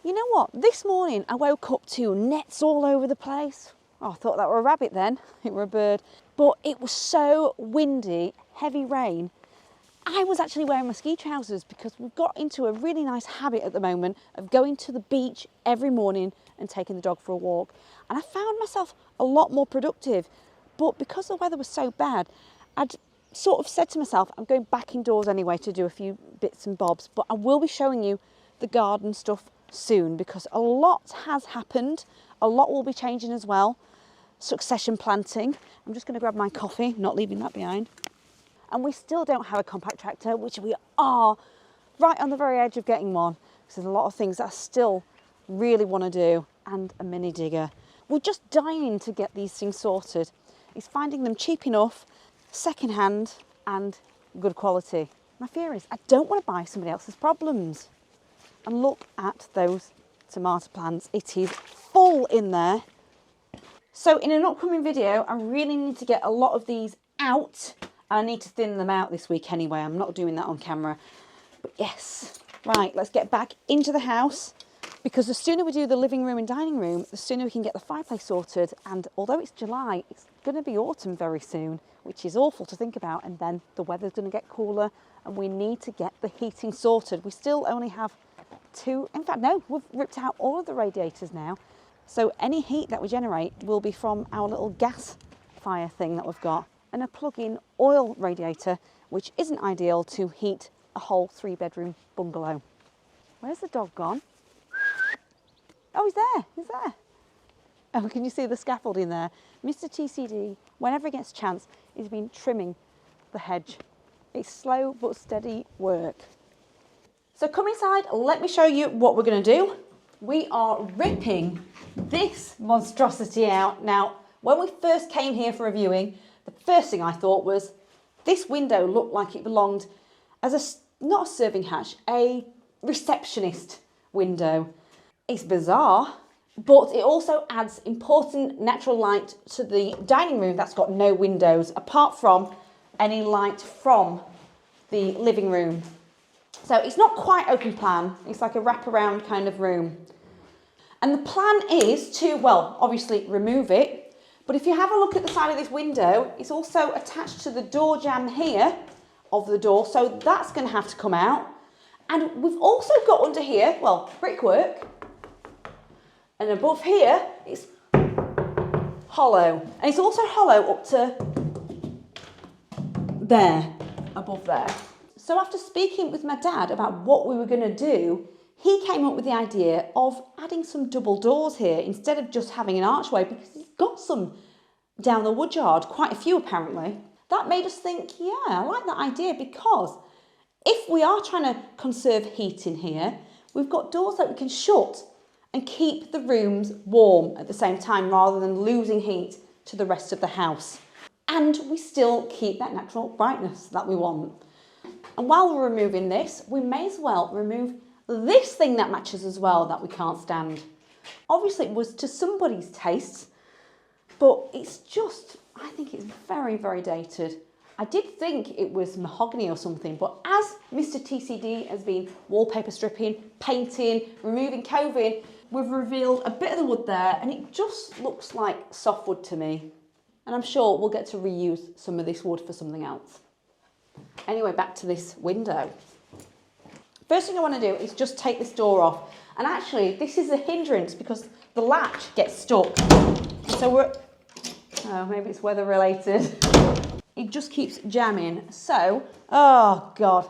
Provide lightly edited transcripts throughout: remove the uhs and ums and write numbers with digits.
You know what? This morning I woke up to nets all over the place. Oh, I thought that were a rabbit then. It were a bird. But it was so windy, heavy rain. I was actually wearing my ski trousers because we've got into a really nice habit at the moment of going to the beach every morning and taking the dog for a walk. And I found myself a lot more productive. But because the weather was so bad, I'd sort of said to myself, I'm going back indoors anyway to do a few bits and bobs. But I will be showing you the garden stuff soon because a lot has happened. A lot will be changing as well. Succession planting. I'm just going to grab my coffee, not leaving that behind. And we still don't have a compact tractor, which we are right on the very edge of getting one. Because there's a lot of things that I still really want to do, and a mini digger. We're just dying to get these things sorted. It's finding them cheap enough, second hand, and good quality. My fear is I don't want to buy somebody else's problems. And look at those tomato plants. It is full in there. So in an upcoming video, I really need to get a lot of these out. I need to thin them out this week anyway. I'm not doing that on camera. But yes, right, let's get back into the house because the sooner we do the living room and dining room, the sooner we can get the fireplace sorted. And although it's July, it's going to be autumn very soon, which is awful to think about. And then the weather's going to get cooler and we need to get the heating sorted. We still only have two, in fact, no, we've ripped out all of the radiators now. So any heat that we generate will be from our little gas fire thing that we've got, and a plug-in oil radiator, which isn't ideal to heat a whole 3-bedroom bungalow. Where's the dog gone? Oh, he's there. Oh, can you see the scaffolding there? Mr. TCD, whenever he gets a chance, he's been trimming the hedge. It's slow but steady work. So come inside, let me show you what we're going to do. We are ripping this monstrosity out. Now, when we first came here for a viewing, the first thing I thought was this window looked like it belonged as not a serving hatch, a receptionist window. It's bizarre, but it also adds important natural light to the dining room that's got no windows, apart from any light from the living room. So it's not quite open plan, it's like a wraparound kind of room. And the plan is to, well, obviously remove it, but if you have a look at the side of this window, it's also attached to the door jamb here of the door, so that's going to have to come out. And we've also got under here, well, brickwork, and above here it's hollow. And it's also hollow up to there, above there. So after speaking with my dad about what we were going to do, he came up with the idea of adding some double doors here instead of just having an archway, because he's got some down the woodyard, quite a few apparently. That made us think, yeah, I like that idea, because if we are trying to conserve heat in here, we've got doors that we can shut and keep the rooms warm at the same time rather than losing heat to the rest of the house. And we still keep that natural brightness that we want. And while we're removing this, we may as well remove this thing that matches as well that we can't stand. Obviously it was to somebody's taste, but it's just, I think it's very, very dated. I did think it was mahogany or something, but as Mr. TCD has been wallpaper stripping, painting, removing coving, we've revealed a bit of the wood there and it just looks like softwood to me. And I'm sure we'll get to reuse some of this wood for something else. Anyway, back to this window. First thing I want to do is just take this door off. And actually, this is a hindrance because the latch gets stuck. So maybe it's weather related. It just keeps jamming. So, oh God,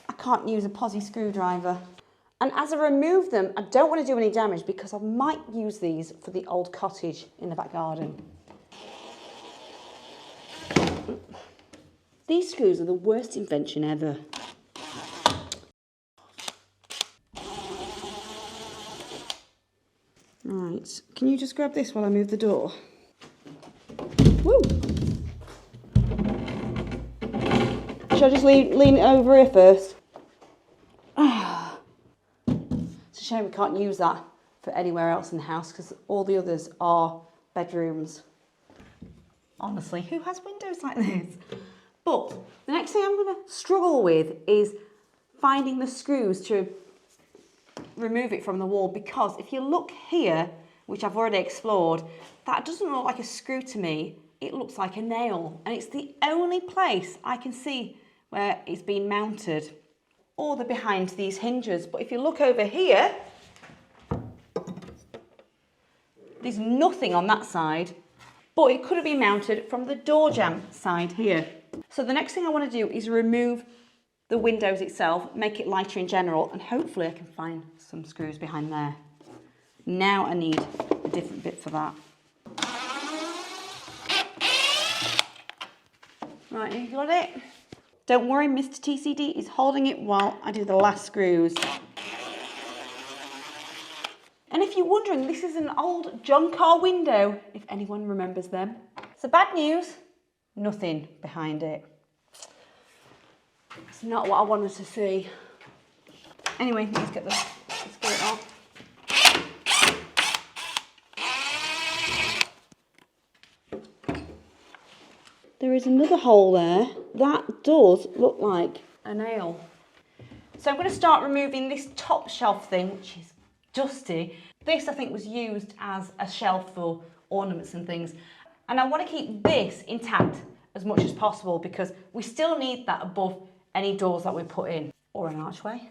I can't use a posi screwdriver. And as I remove them, I don't want to do any damage because I might use these for the old cottage in the back garden. These screws are the worst invention ever. Right, can you just grab this while I move the door? Woo! Shall I just lean it over here first? It's a shame we can't use that for anywhere else in the house because all the others are bedrooms. Honestly, who has windows like this? But the next thing I'm going to struggle with is finding the screws to remove it from the wall, because if you look here, which I've already explored, that doesn't look like a screw to me. It looks like a nail, and it's the only place I can see where it's been mounted, or the behind these hinges. But if you look over here, there's nothing on that side, but it could have been mounted from the door jamb side here. So the next thing I want to do is remove the windows itself, make it lighter in general, and hopefully I can find some screws behind there. Now I need a different bit for that. Right, you got it? Don't worry, Mr. TCD is holding it while I do the last screws. And if you're wondering, this is an old John car window, if anyone remembers them. So bad news, nothing behind it. It's not what I wanted to see. Anyway, let's get it off. There is another hole there. That does look like a nail. So I'm going to start removing this top shelf thing, which is dusty. This I think was used as a shelf for ornaments and things. And I want to keep this intact as much as possible, because we still need that above any doors that we put in, or an archway.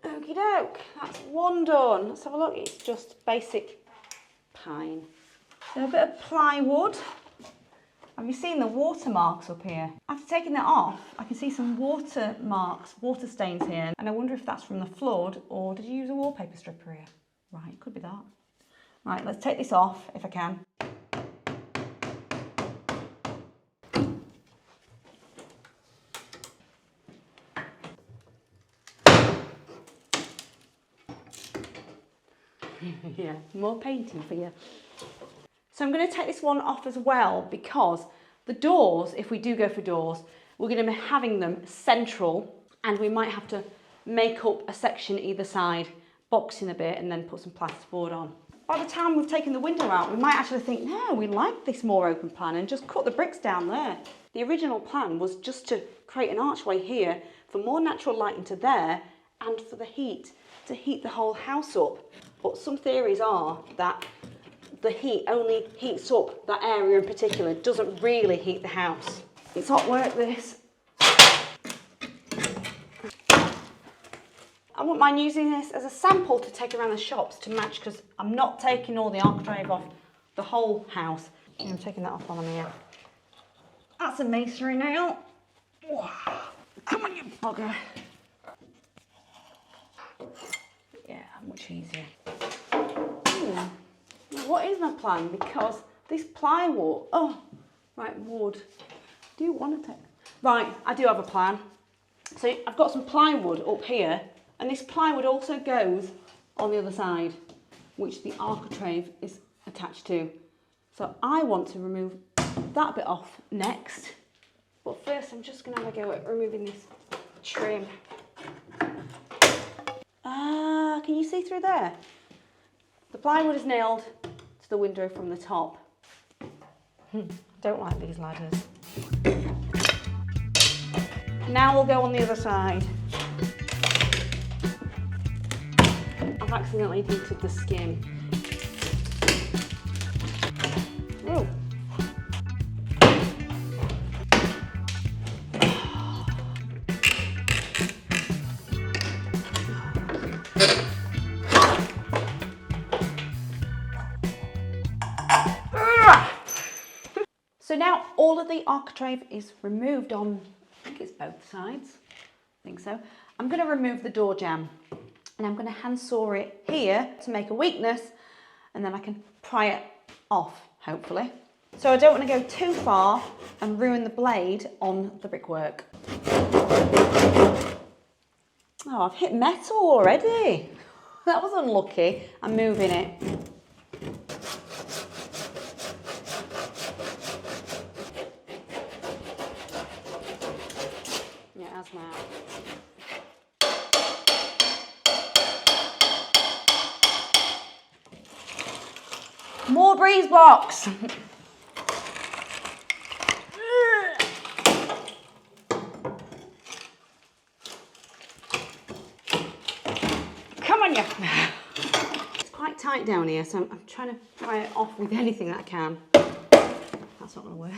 Okie doke, that's one done. Let's have a look. It's just basic pine. So a bit of plywood. Have you seen the watermarks up here? After taking that off, I can see some watermarks, water stains here. And I wonder if that's from the flood, or did you use a wallpaper stripper here? Right, could be that. Right, let's take this off if I can. Yeah, more painting for you. So I'm going to take this one off as well, because the doors, if we do go for doors, we're going to be having them central, and we might have to make up a section either side, box in a bit, and then put some plasterboard on. By the time we've taken the window out, we might actually think, no, we like this more open plan, and just cut the bricks down there. The original plan was just to create an archway here for more natural light into there, and for the heat, to heat the whole house up. But some theories are that the heat only heats up that area in particular, doesn't really heat the house. It's hot work, this. I wouldn't mind using this as a sample to take around the shops to match, because I'm not taking all the architrave off the whole house. I'm taking that off while I'm here. That's a masonry nail. Come on, you bugger. Yeah, much easier. Ooh. What is my plan? Because this plywood, wood. Do you want to take? Right, I do have a plan. So I've got some plywood up here, and this plywood also goes on the other side, which the architrave is attached to. So I want to remove that bit off next. But first I'm just going to have a go at removing this trim. Can you see through there? The plywood is nailed to the window from the top. Don't like these ladders. Now we'll go on the other side. I've accidentally heated the skin. Ooh. So now all of the architrave is removed on, I think it's both sides, I think so. I'm going to remove the door jamb, and I'm going to hand saw it here to make a weakness, and then I can pry it off, hopefully. So I don't want to go too far and ruin the blade on the brickwork. Oh, I've hit metal already. That was unlucky. I'm moving it. Now. More breeze blocks. Come on, you. It's quite tight down here, so I'm trying to pry it off with anything that I can. That's not going to work.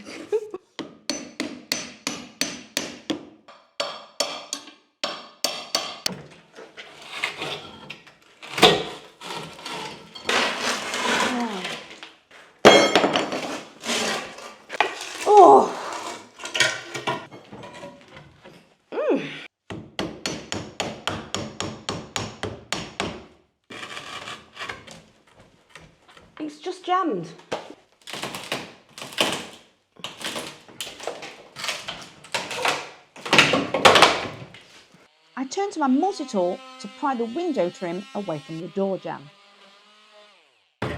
It's just jammed. I turn to my multi-tool to pry the window trim away from the door jamb. Oh,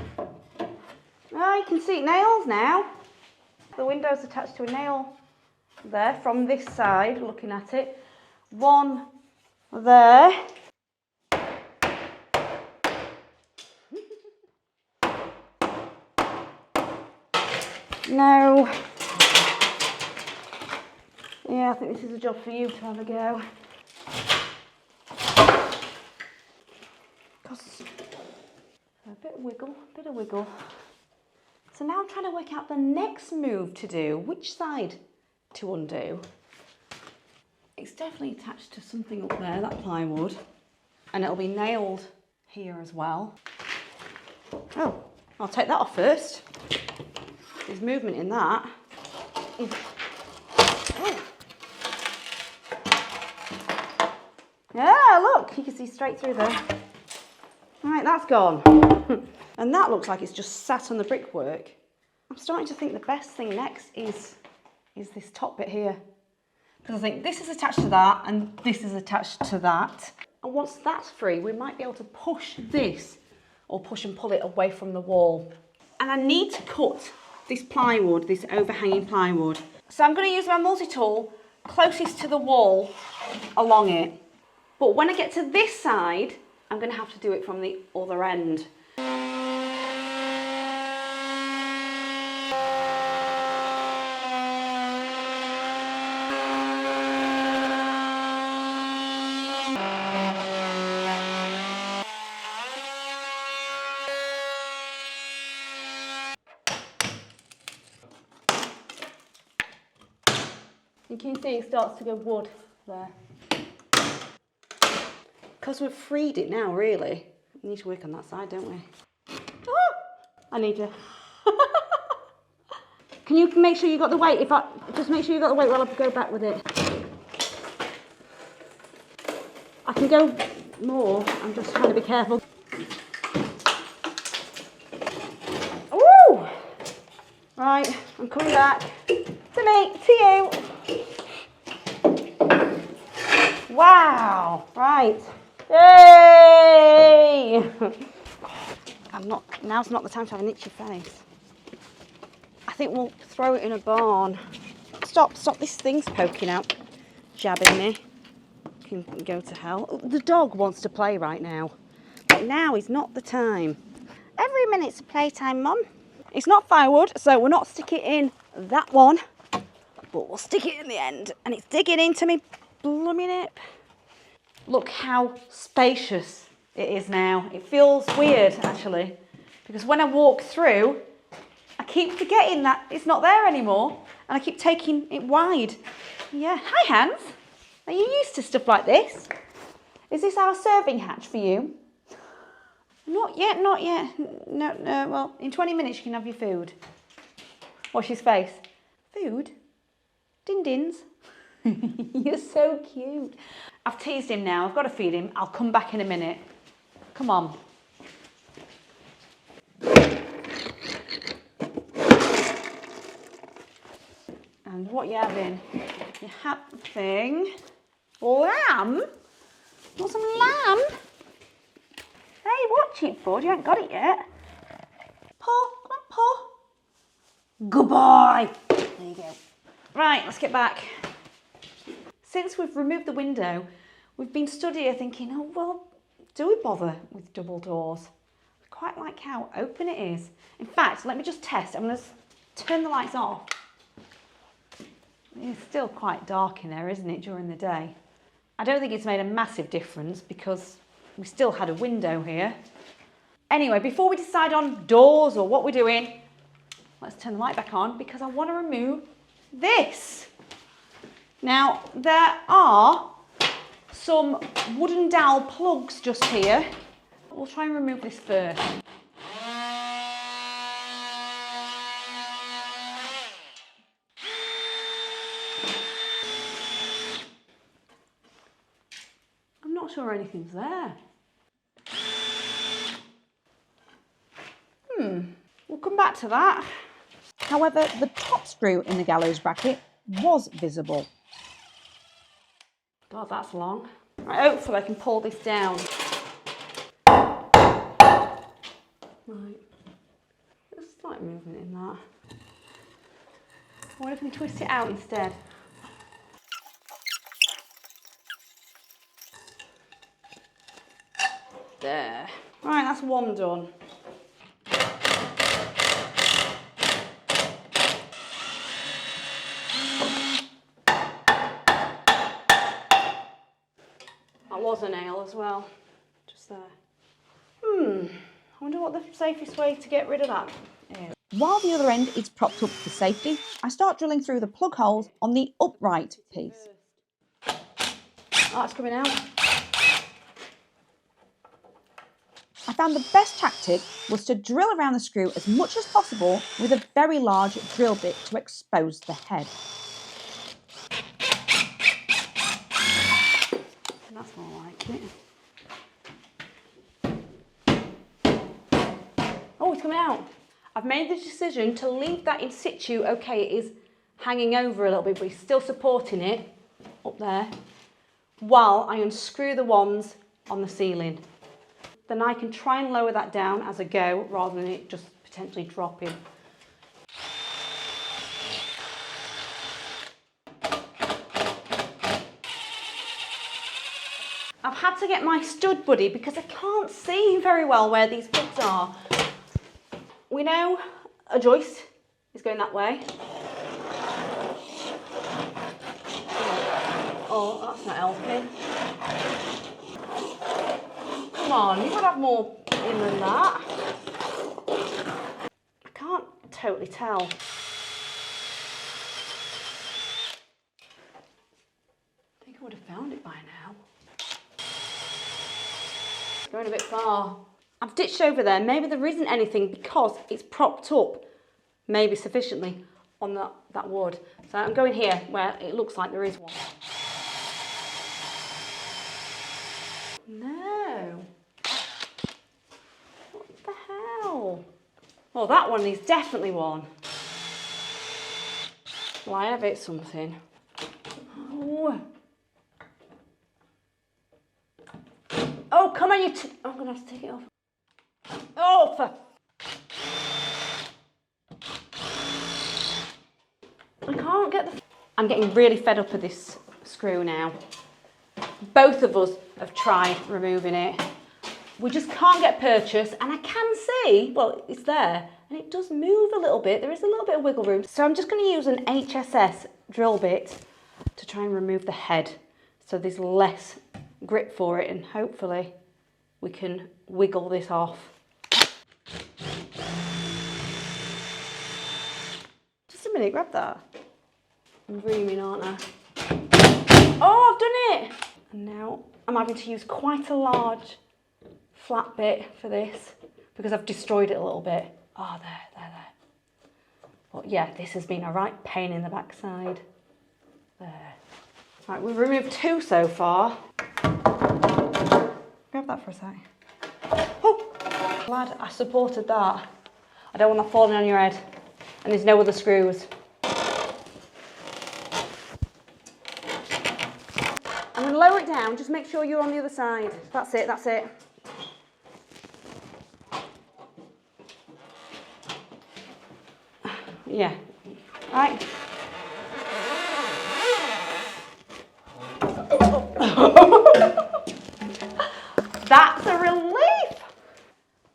you can see nails now. The window's attached to a nail there from this side, looking at it. One there. No. Yeah, I think this is a job for you to have a go. Because a bit of wiggle. So now I'm trying to work out the next move to do, which side to undo. It's definitely attached to something up there, that plywood, and it'll be nailed here as well. Oh, I'll take that off first. There's movement in that. Oh. Yeah, look, you can see straight through there. Right, that's gone. And that looks like it's just sat on the brickwork. I'm starting to think the best thing next is this top bit here. Because I think this is attached to that and this is attached to that. And once that's free, we might be able to push this or push and pull it away from the wall. And I need to cut this plywood, this overhanging plywood. So I'm going to use my multi-tool closest to the wall along it. But when I get to this side, I'm going to have to do it from the other end. You can see it starts to go wood there. Because we've freed it now, really. We need to work on that side, don't we? Oh, I need you. Can you make sure you got the weight? Just make sure you got the weight while I go back with it. I can go more. I'm just trying to be careful. Ooh! Right, I'm coming back. To me, to you. Wow! Right. Yay! Now's not the time to have an itchy face. I think we'll throw it in a barn. Stop, this thing's poking out, jabbing me. Can go to hell. The dog wants to play right now. But now is not the time. Every minute's playtime, Mum. It's not firewood, so we'll not stick it in that one. But we'll stick it in the end. And it's digging into me blooming hip. Look how spacious it is now. It feels weird, actually, because when I walk through, I keep forgetting that it's not there anymore, and I keep taking it wide. Yeah. Hi, Hans. Are you used to stuff like this? Is this our serving hatch for you? Not yet, not yet. No, well, in 20 minutes you can have your food. Watch his face. Food? Din-dins. You're so cute. I've teased him now. I've got to feed him. I'll come back in a minute. Come on. And what you having? You're having lamb? Want some lamb? Hey, watch it, bud. You haven't got it yet. Paw, come on, paw. Good boy. There you go. Right, let's get back. Since we've removed the window, we've been stood here thinking, oh, well, do we bother with double doors? quite like how open it is. In fact, let me just test. I'm going to turn the lights off. It's still quite dark in there, isn't it, during the day? I don't think it's made a massive difference because we still had a window here. Anyway, before we decide on doors or what we're doing, let's turn the light back on because I want to remove this. Now, there are some wooden dowel plugs just here. We'll try and remove this first. I'm not sure anything's there. We'll come back to that. However, the top screw in the gallows bracket was visible. God, that's long. Right, hopefully I can pull this down. Right, there's slight movement in that. What if we twist it out instead? There. Right, that's one done. That was a nail as well, just there. I wonder what the safest way to get rid of that is. While the other end is propped up for safety, I start drilling through the plug holes on the upright piece. Oh, that's coming out. I found the best tactic was to drill around the screw as much as possible with a very large drill bit to expose the head. That's more like it. Oh, it's coming out. I've made the decision to leave that in situ. Okay, it is hanging over a little bit, but it's still supporting it up there while I unscrew the ones on the ceiling. Then I can try and lower that down as I go rather than it just potentially dropping. I've had to get my stud buddy because I can't see very well where these bits are. We know a joist is going that way. Oh, that's not helping. Come on, you've got to have more in than that. I can't totally tell. I think I would have found it by now. It's going a bit far. I've ditched over there. Maybe there isn't anything because it's propped up, maybe sufficiently, on that wood. So I'm going here where it looks like there is one. No. What the hell? Well, that one is definitely one. Well, I have hit something. Oh. Oh, come on, I'm going to have to take it off. Oh, I can't get the... I'm getting really fed up with this screw now. Both of us have tried removing it. We just can't get purchase, and I can see, well, it's there, and it does move a little bit. There is a little bit of wiggle room. So I'm just going to use an HSS drill bit to try and remove the head so there's less grip for it, and hopefully we can wiggle this off. Just a minute, grab that. I'm dreaming, aren't I? Oh, I've done it! And now I'm having to use quite a large flat bit for this because I've destroyed it a little bit. Oh, there. But yeah, this has been a right pain in the backside. There. Right, we've removed two so far. Grab that for a sec. Oh, glad I supported that. I don't want that falling on your head. And there's no other screws. I'm going to lower it down, just make sure you're on the other side. That's it, that's it. Yeah, right. That's a relief.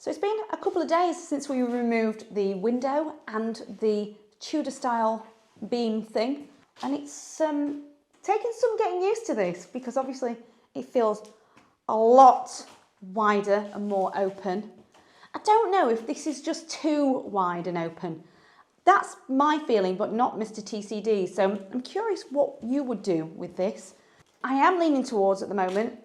So it's been a couple of days since we removed the window and the Tudor style beam thing, and it's taken some getting used to this because obviously it feels a lot wider and more open. I don't know if this is just too wide and open. That's my feeling, but not Mr. TCD. So I'm curious what you would do with this. I am leaning towards at the moment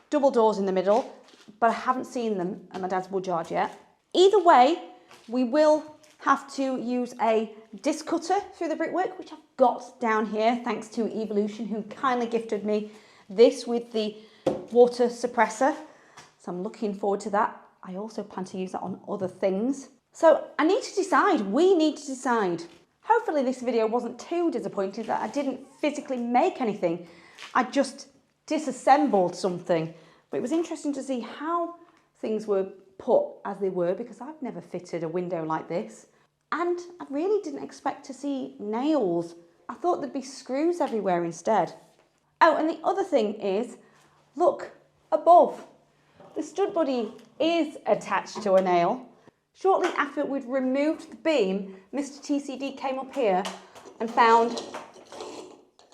double doors in the middle, but I haven't seen them at my dad's wood yard yet. Either way, we will have to use a disc cutter through the brickwork, which I've got down here, thanks to Evolution, who kindly gifted me this with the water suppressor. So I'm looking forward to that. I also plan to use that on other things. So I need to decide, we need to decide. Hopefully this video wasn't too disappointing that I didn't physically make anything. I just disassembled something. But it was interesting to see how things were put as they were, because I've never fitted a window like this. And I really didn't expect to see nails. I thought there'd be screws everywhere instead. Oh, and the other thing is, look above. The stud buddy is attached to a nail. Shortly after we'd removed the beam, Mr. TCD came up here and found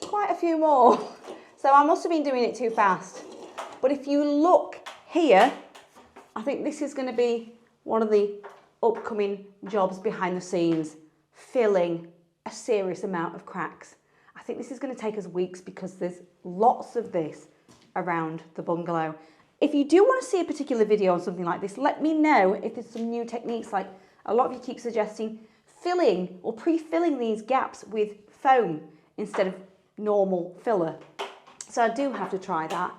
quite a few more. So I must have been doing it too fast. But if you look here, I think this is going to be one of the upcoming jobs behind the scenes, filling a serious amount of cracks. I think this is going to take us weeks because there's lots of this around the bungalow. If you do want to see a particular video on something like this, let me know if there's some new techniques, like a lot of you keep suggesting filling or pre-filling these gaps with foam instead of normal filler. So I do have to try that.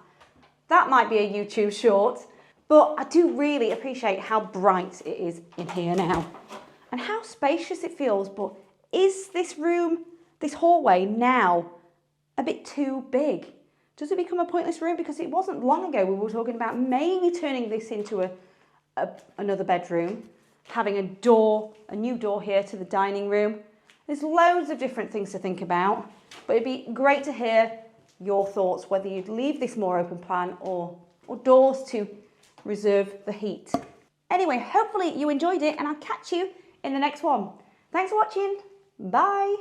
That might be a YouTube short, but I do really appreciate how bright it is in here now and how spacious it feels. But is this room, this hallway now a bit too big? Does it become a pointless room? Because it wasn't long ago we were talking about maybe turning this into another bedroom, having a new door here to the dining room. There's loads of different things to think about, but it'd be great to hear your thoughts, whether you'd leave this more open plan or doors to reserve the heat. Anyway, hopefully you enjoyed it and I'll catch you in the next one. Thanks for watching. Bye.